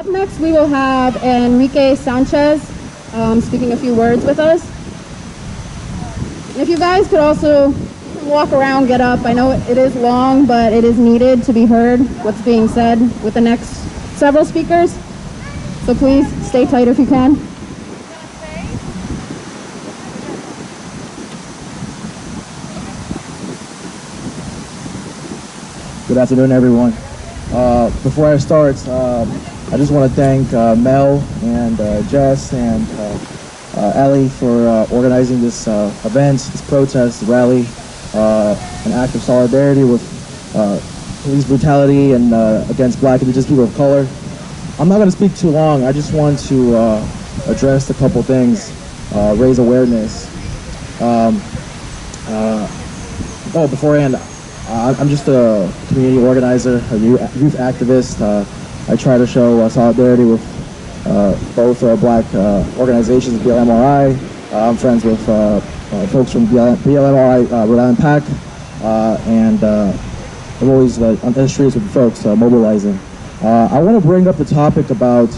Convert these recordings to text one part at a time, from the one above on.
Up next, we will have Enrique Sanchez speaking a few words with us. And if you guys could also walk around, get up. I know it is long, but it is needed to be heard what's being said with the next several speakers. So please stay tight if you can. Good afternoon, everyone. Before I start, I just want to thank Mel and Jess and Ellie for organizing this event, this protest, rally, an act of solidarity with police brutality and against Black and Indigenous people of color. I'm not going to speak too long. I just want to address a couple things, raise awareness. Beforehand, I'm just a community organizer, a youth activist. I try to show solidarity with both Black organizations, BLMRI. I'm friends with folks from BLMRI, Rhode Island PAC, and I'm always on the streets with folks mobilizing. I want to bring up the topic about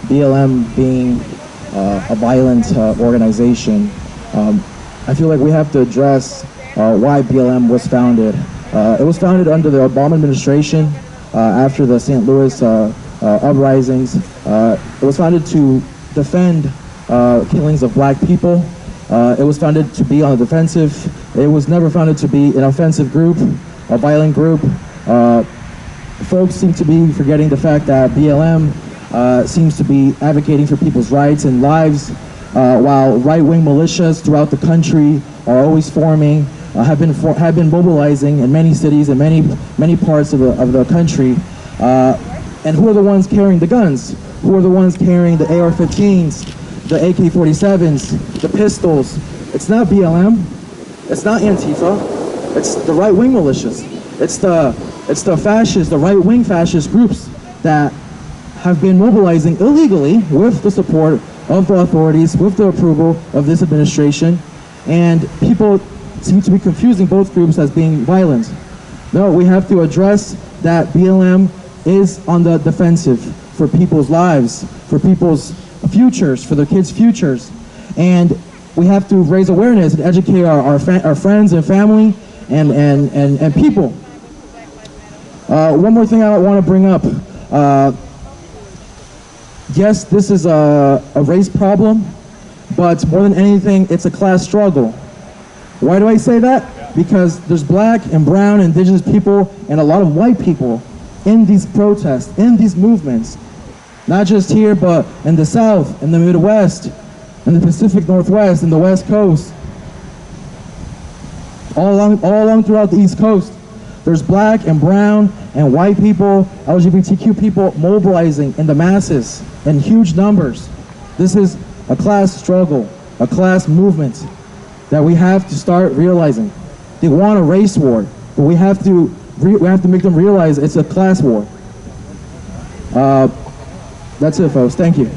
BLM being a violent organization. I feel like we have to address why BLM was founded. It was founded under the Obama administration after the St. Louis uprisings. It was founded to defend killings of Black people. It was founded to be on the defensive. It was never founded to be an offensive group, a violent group. Folks seem to be forgetting the fact that BLM seems to be advocating for people's rights and lives, while right-wing militias throughout the country are always forming, have been mobilizing in many cities and many parts of the country. And who are the ones carrying the guns? Who are the ones carrying the AR-15s, the AK-47s, the pistols? It's not BLM. It's not Antifa. It's the right-wing militias. It's the fascists, the right-wing fascist groups that have been mobilizing illegally with the support of the authorities, with the approval of this administration, and people seem to be confusing both groups as being violent. No, we have to address that BLM is on the defensive for people's lives, for people's futures, for their kids' futures, and we have to raise awareness and educate our friends and family and people. One more thing I want to bring up. Yes, this is a race problem, but more than anything, it's a class struggle. Why do I say that? Because there's Black and brown and Indigenous people and a lot of white people in these protests, in these movements. Not just here, but in the South, in the Midwest, in the Pacific Northwest, in the West Coast. All along throughout the East Coast. There's Black and brown and white people, LGBTQ people mobilizing in the masses in huge numbers. This is a class struggle, a class movement that we have to start realizing. They want a race war, but we have to make them realize it's a class war. That's it, folks. Thank you.